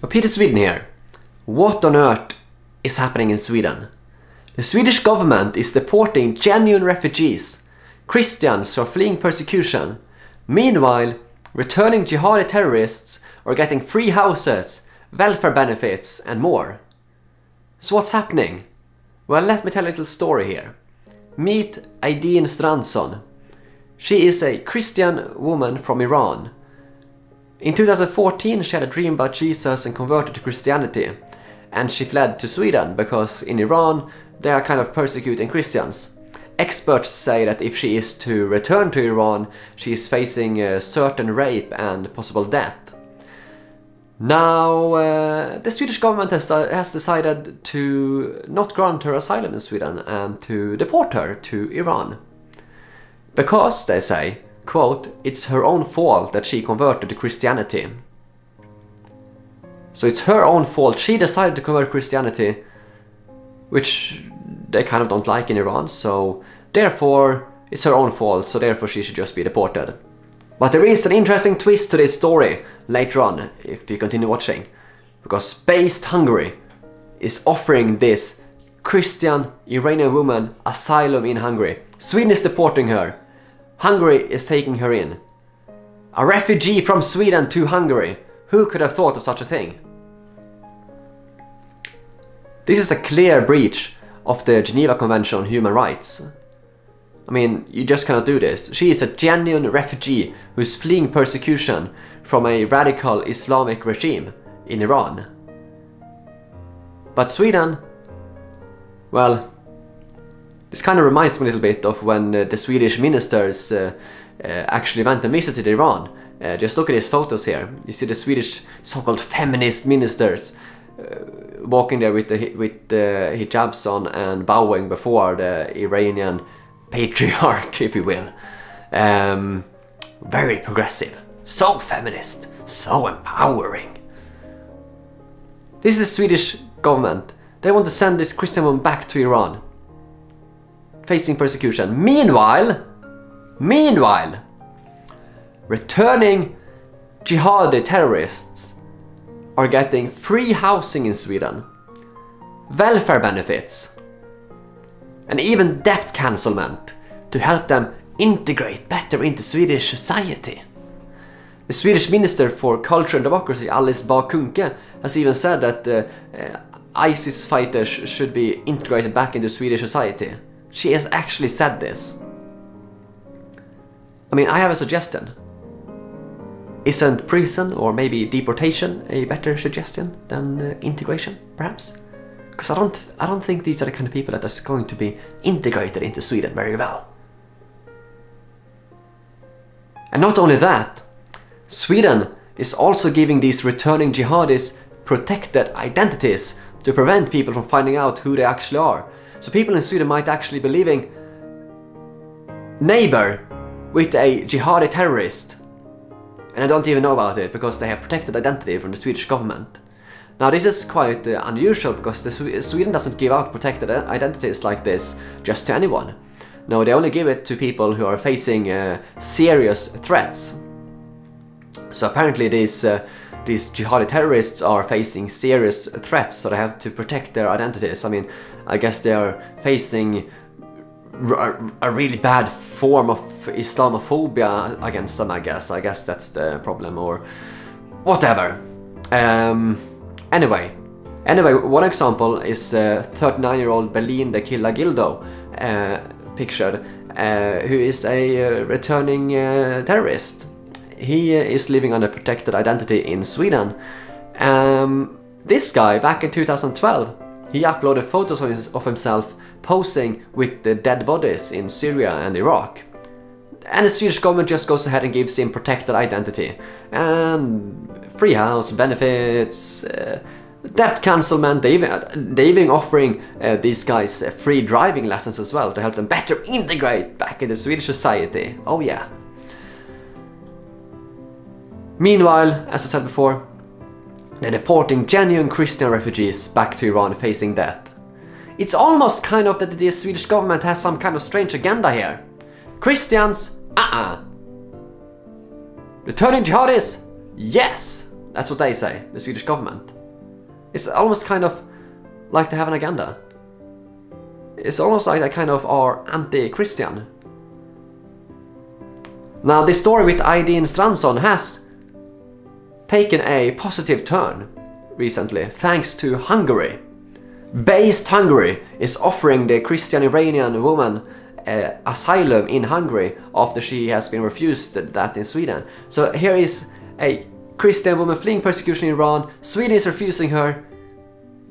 Peter Sweden here. What on earth is happening in Sweden? The Swedish government is deporting genuine refugees, Christians who are fleeing persecution. Meanwhile, returning jihadi terrorists are getting free houses, welfare benefits and more. So what's happening? Well, let me tell a little story here. Meet Aideen Strandsson. She is a Christian woman from Iran. In 2014 she had a dream about Jesus and converted to Christianity. And she fled to Sweden because in Iran they are kind of persecuting Christians. Experts say that if she is to return to Iran, she is facing a certain rape and possible death. Now, the Swedish government has decided to not grant her asylum in Sweden and to deport her to Iran. Because, they say, quote, it's her own fault that she converted to Christianity. So it's her own fault. She decided to convert to Christianity, which they kind of don't like in Iran, so therefore it's her own fault, so therefore she should just be deported. But there is an interesting twist to this story later on, if you continue watching, because Based Hungary is offering this Christian Iranian woman asylum in Hungary. Sweden is deporting her. Hungary is taking her in. A refugee from Sweden to Hungary. Who could have thought of such a thing? This is a clear breach of the Geneva Convention on Human Rights. I mean, you just cannot do this. She is a genuine refugee who is fleeing persecution from a radical Islamic regime in Iran. But Sweden, well, this kind of reminds me a little bit of when the Swedish ministers actually went and visited Iran. Just look at these photos here. You see the Swedish so-called feminist ministers walking there with the hijabs on and bowing before the Iranian patriarch, if you will. Very progressive, so feminist, so empowering. This is the Swedish government. They want to send this Christian woman back to Iran, facing persecution. Meanwhile, returning jihadi terrorists are getting free housing in Sweden, welfare benefits, and even debt cancelment to help them integrate better into Swedish society. The Swedish Minister for Culture and Democracy, Alice Bah Kuhnke, has even said that ISIS fighters should be integrated back into Swedish society. She has actually said this. I mean, I have a suggestion. Isn't prison or maybe deportation a better suggestion than integration, perhaps? Because I don't think these are the kind of people that are going to be integrated into Sweden very well. And not only that, Sweden is also giving these returning jihadis protected identities to prevent people from finding out who they actually are. So people in Sweden might actually be living neighbor with a jihadi terrorist, and I don't even know about it because they have protected identity from the Swedish government. Now this is quite unusual because Sweden doesn't give out protected identities like this just to anyone. No, they only give it to people who are facing serious threats. So apparently these jihadi terrorists are facing serious threats, so they have to protect their identities. I mean, I guess they are facing a really bad form of Islamophobia against them, I guess. I guess that's the problem, or whatever. Anyway, one example is 39-year-old Berlin the Killa Gildo, pictured, who is a returning terrorist. He is living under protected identity in Sweden. This guy, back in 2012, he uploaded photos of himself posing with the dead bodies in Syria and Iraq. And the Swedish government just goes ahead and gives him protected identity. And free house, benefits, debt cancelment, they even offering these guys free driving lessons as well to help them better integrate back into Swedish society. Oh yeah. Meanwhile, as I said before, they're deporting genuine Christian refugees back to Iran facing death. It's almost kind of that the Swedish government has some kind of strange agenda here. Christians, Returning jihadis, yes. That's what they say, the Swedish government. It's almost kind of like they have an agenda. It's almost like they kind of are anti-Christian. Now, this story with Aydin Stransson has taken a positive turn recently, thanks to Hungary. Based Hungary is offering the Christian Iranian woman asylum in Hungary after she has been refused that in Sweden. So here is a Christian woman fleeing persecution in Iran. Sweden is refusing her.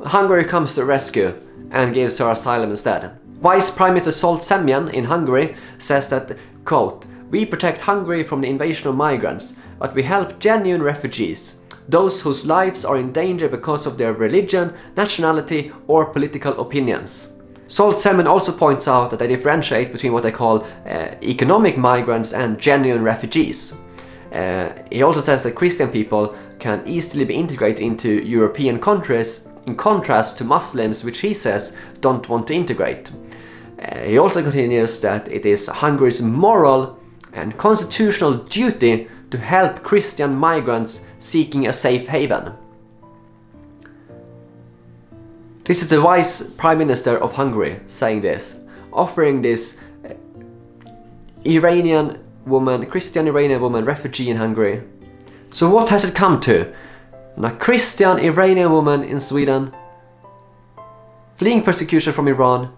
Hungary comes to the rescue and gives her asylum instead. Vice Prime Minister Zsolt Semyon in Hungary says that, quote, "We protect Hungary from the invasion of migrants, but we help genuine refugees, those whose lives are in danger because of their religion, nationality or political opinions." Zsolt Semyon also points out that they differentiate between what they call economic migrants and genuine refugees. He also says that Christian people can easily be integrated into European countries, in contrast to Muslims, which he says don't want to integrate. He also continues that it is Hungary's moral and constitutional duty to help Christian migrants seeking a safe haven. This is the Vice Prime Minister of Hungary saying this, offering this Christian Iranian woman refugee in Hungary. So what has it come to? A Christian Iranian woman in Sweden, fleeing persecution from Iran,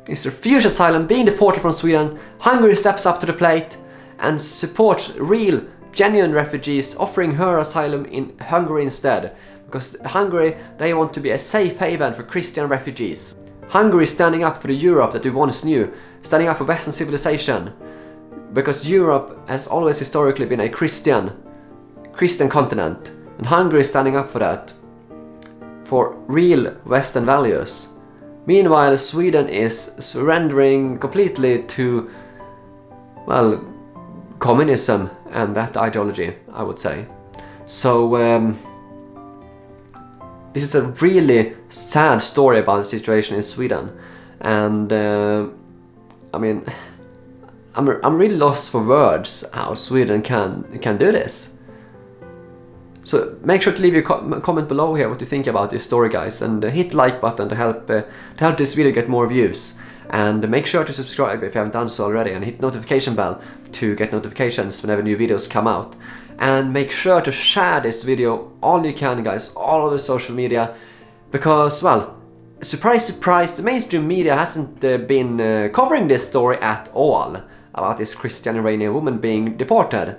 is refused asylum, being deported from Sweden. Hungary steps up to the plate and supports real, genuine refugees, offering her asylum in Hungary instead. Because Hungary, they want to be a safe haven for Christian refugees. Hungary is standing up for the Europe that we once knew, standing up for Western civilization. Because Europe has always historically been a Christian continent. And Hungary is standing up for that. For real Western values. Meanwhile, Sweden is surrendering completely to, well, communism and that ideology, I would say. So, this is a really sad story about the situation in Sweden. And, I mean, I'm really lost for words how Sweden can do this. So make sure to leave your comment below here what you think about this story, guys, and hit the like button to help this video get more views. And make sure to subscribe if you haven't done so already, and hit the notification bell to get notifications whenever new videos come out. And make sure to share this video all you can, guys, all over social media, because, well, surprise surprise, the mainstream media hasn't been covering this story at all about this Christian Iranian woman being deported.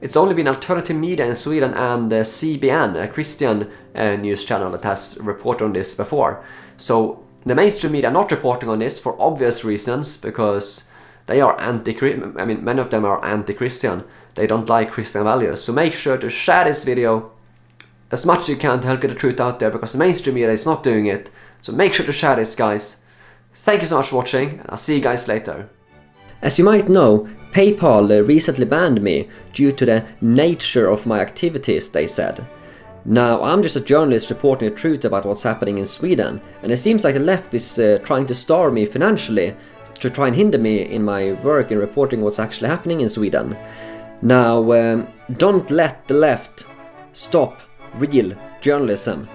It's only been alternative media in Sweden and CBN, a Christian news channel, that has reported on this before. So the mainstream media are not reporting on this for obvious reasons, because they are I mean, many of them are anti-Christian. They don't like Christian values. So make sure to share this video as much as you can to help get the truth out there, because the mainstream media is not doing it. So make sure to share this, guys. Thank you so much for watching, and I'll see you guys later. As you might know, PayPal recently banned me due to the nature of my activities, they said. Now, I'm just a journalist reporting the truth about what's happening in Sweden, and it seems like the left is trying to starve me financially to try and hinder me in my work in reporting what's actually happening in Sweden. Now, don't let the left stop real journalism.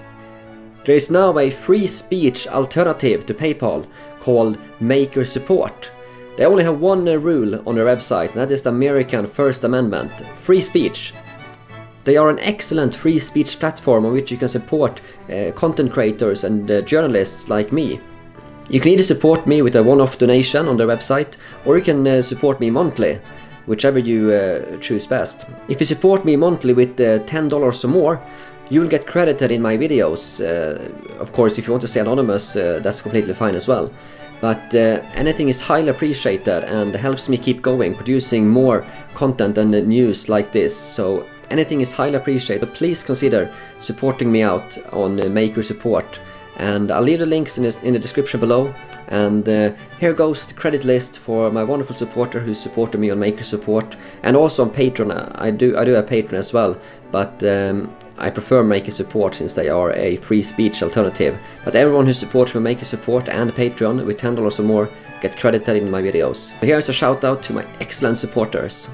There is now a free speech alternative to PayPal called Maker Support. They only have one rule on their website, and that is the American First Amendment, free speech. They are an excellent free speech platform on which you can support content creators and journalists like me. You can either support me with a one-off donation on their website, or you can support me monthly, whichever you choose best. If you support me monthly with $10 or more, you will get credited in my videos. Of course, if you want to stay anonymous, that's completely fine as well. But anything is highly appreciated and helps me keep going, producing more content and news like this. So anything is highly appreciated. Please consider supporting me out on Maker Support. And I'll leave the links in the description below. And here goes the credit list for my wonderful supporter who supported me on Maker Support, and also on Patreon. I do have Patreon as well, but I prefer Maker Support since they are a free speech alternative. But everyone who supports me on Maker Support and Patreon with $10 or more get credited in my videos. So here's a shout out to my excellent supporters.